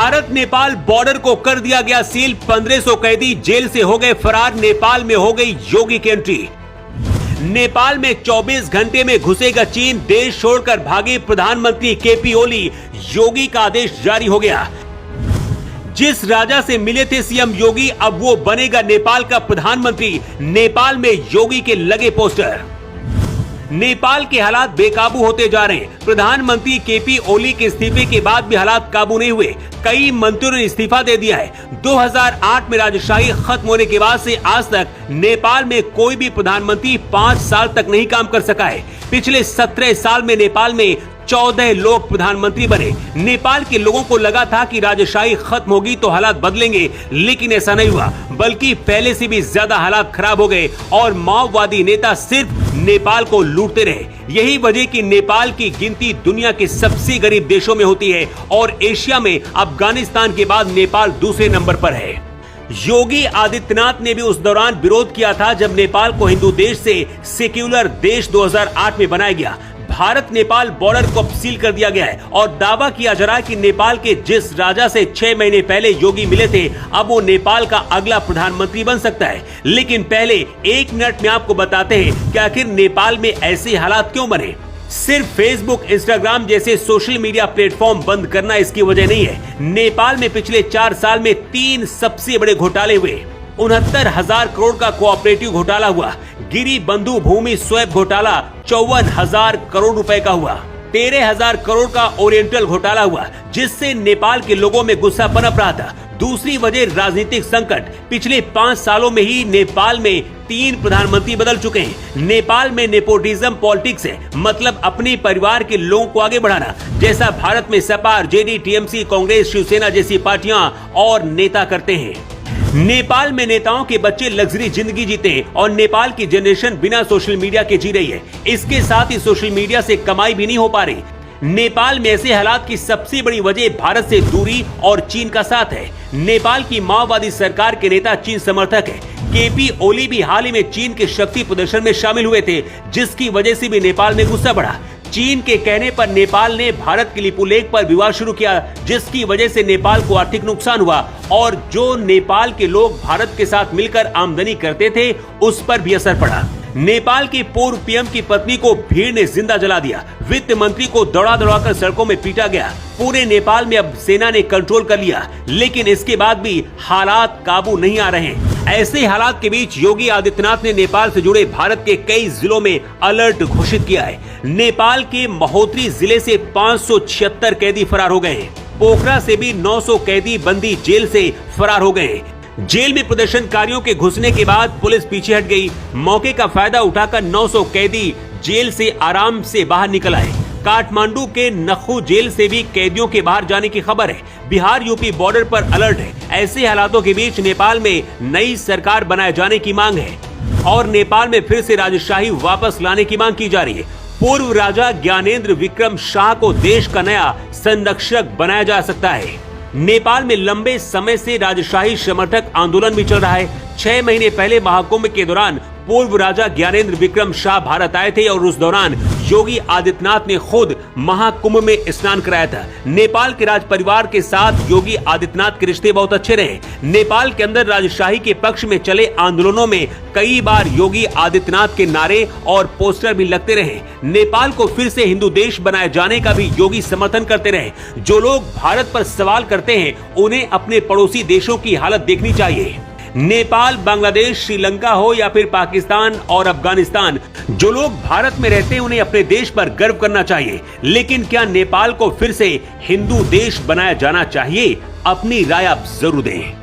Bharat Nepal border को कर दिया गया सील। 1500 कैदी जेल से हो गए फरार। नेपाल में हो गई योगी की एंट्री। नेपाल में 24 घंटे में घुसेगा चीन। देश छोड़कर भागे प्रधानमंत्री केपी ओली। योगी का आदेश जारी हो गया। जिस राजा से मिले थे सीएम योगी, अब वो बनेगा नेपाल का प्रधानमंत्री। नेपाल में योगी के लगे पोस्टर। नेपाल के हालात बेकाबू होते जा रहे हैं। प्रधानमंत्री केपी ओली के इस्तीफे के बाद भी हालात काबू नहीं हुए। कई मंत्रियों ने इस्तीफा दे दिया है। 2008 में राजशाही खत्म होने के बाद से आज तक नेपाल में कोई भी प्रधानमंत्री 5 साल तक नहीं काम कर सका है। पिछले 17 साल में नेपाल में 14 लोग प्रधानमंत्री बने। नेपाल के लोगों को लगा था कि राजशाही खत्म होगी तो हालात बदलेंगे, लेकिन ऐसा नहीं हुआ, बल्कि पहले से भी ज्यादा हालात खराब हो गए और माओवादी नेता सिर्फ नेपाल को लूटते रहे। यही वजह कि नेपाल की गिनती दुनिया के सबसे गरीब देशों में होती है और एशिया में अफगानिस्तान के बाद नेपाल दूसरे नंबर पर है। योगी आदित्यनाथ ने भी उस दौरान विरोध किया था जब नेपाल को हिंदू देश से सेक्युलर देश 2008 में बनाया गया। भारत नेपाल बॉर्डर को सील कर दिया गया है और दावा किया जा रहा है कि नेपाल के जिस राजा से 6 महीने पहले योगी मिले थे, अब वो नेपाल का अगला प्रधानमंत्री बन सकता है। लेकिन पहले 1 मिनट में आपको बताते हैं कि आखिर नेपाल में ऐसे हालात क्यों बने। सिर्फ फेसबुक, इंस्टाग्राम जैसे सोशल मीडिया प्लेटफॉर्म बंद करना इसकी वजह नहीं है। नेपाल में पिछले 4 साल में 3 सबसे बड़े घोटाले हुए। 69,000 करोड़ का कोऑपरेटिव घोटाला हुआ। गिरी बंधु भूमि स्वैप घोटाला 54,000 करोड़ रुपए का हुआ। 13,000 करोड़ का ओरिएंटल घोटाला हुआ, जिससे नेपाल के लोगों में गुस्सा पनप रहा था। दूसरी वजह राजनीतिक संकट। पिछले 5 सालों में ही नेपाल में 3 प्रधानमंत्री बदल चुके हैं। नेपाल में नेपोटिज्म पॉलिटिक्स है, मतलब अपने परिवार के लोगों को आगे बढ़ाना, जैसा भारत में सपा, आरजेडी, टीएमसी, कांग्रेस, शिवसेना जैसी पार्टियां और नेता करते हैं। नेपाल में नेताओं के बच्चे लग्जरी जिंदगी जीते और नेपाल की जनरेशन बिना सोशल मीडिया के जी रही है। इसके साथ ही सोशल मीडिया से कमाई भी नहीं हो पा रही। नेपाल में ऐसे हालात की सबसे बड़ी वजह भारत से दूरी और चीन का साथ है। नेपाल की माओवादी सरकार के नेता चीन समर्थक है। केपी ओली भी हाल ही में चीन के शक्ति प्रदर्शन में शामिल हुए थे, जिसकी वजह से भी नेपाल में गुस्सा बढ़ा। चीन के कहने पर नेपाल ने भारत के लिपुलेख पर विवाद शुरू किया, जिसकी वजह से नेपाल को आर्थिक नुकसान हुआ और जो नेपाल के लोग भारत के साथ मिलकर आमदनी करते थे उस पर भी असर पड़ा। नेपाल की पूर्व पीएम की पत्नी को भीड़ ने जिंदा जला दिया। वित्त मंत्री को दौड़ा-दौड़ाकर सड़कों में पीटा गया। पूरे नेपाल में अब सेना ने कंट्रोल कर लिया, लेकिन इसके बाद भी हालात काबू नहीं आ रहे हैं। ऐसे हालात के बीच योगी आदित्यनाथ ने नेपाल से जुड़े भारत के कई जिलों में अलर्ट घोषित किया है। नेपाल के महोत्तरी जिले से 576 कैदी फरार हो गए हैं। पोखरा से भी 900 कैदी बंदी जेल से फरार हो गए। जेल में प्रदर्शनकारियों के घुसने के बाद पुलिस पीछे हट गई। मौके का फायदा उठाकर 900 कैदी जेल से आराम से बाहर निकल आए। काठमांडू के नखू जेल से भी कैदियों के बाहर जाने की खबर है। बिहार यूपी बॉर्डर पर अलर्ट है। ऐसे हालातों के बीच नेपाल में नई सरकार बनाए जाने की मांग है और नेपाल में फिर से राजशाही वापस लाने की मांग की जा रही है। पूर्व राजा ज्ञानेंद्र विक्रम शाह को देश का नया संरक्षक बनाया जा सकता है। नेपाल में लंबे समय से राजशाही समर्थक आंदोलन भी चल रहा है। 6 महीने पहले महाकुंभ के दौरान पूर्व राजा ज्ञानेंद्र विक्रम शाह भारत आए थे और उस दौरान योगी आदित्यनाथ ने खुद महाकुंभ में स्नान कराया था। नेपाल के राज परिवार के साथ योगी आदित्यनाथ के रिश्ते बहुत अच्छे रहे। नेपाल के अंदर राजशाही के पक्ष में चले आंदोलनों में कई बार योगी आदित्यनाथ के नारे और पोस्टर भी लगते रहे। नेपाल को फिर से हिंदू देश बनाए जाने का भी योगी समर्थन करते रहे। जो लोग भारत पर सवाल करते हैं, उन्हें अपने पड़ोसी देशों की हालत देखनी चाहिए। नेपाल, बांग्लादेश, श्रीलंका हो या फिर पाकिस्तान और अफगानिस्तान, जो लोग भारत में रहते हैं उन्हें अपने देश पर गर्व करना चाहिए। लेकिन क्या नेपाल को फिर से हिंदू देश बनाया जाना चाहिए? अपनी राय आप जरूर दें।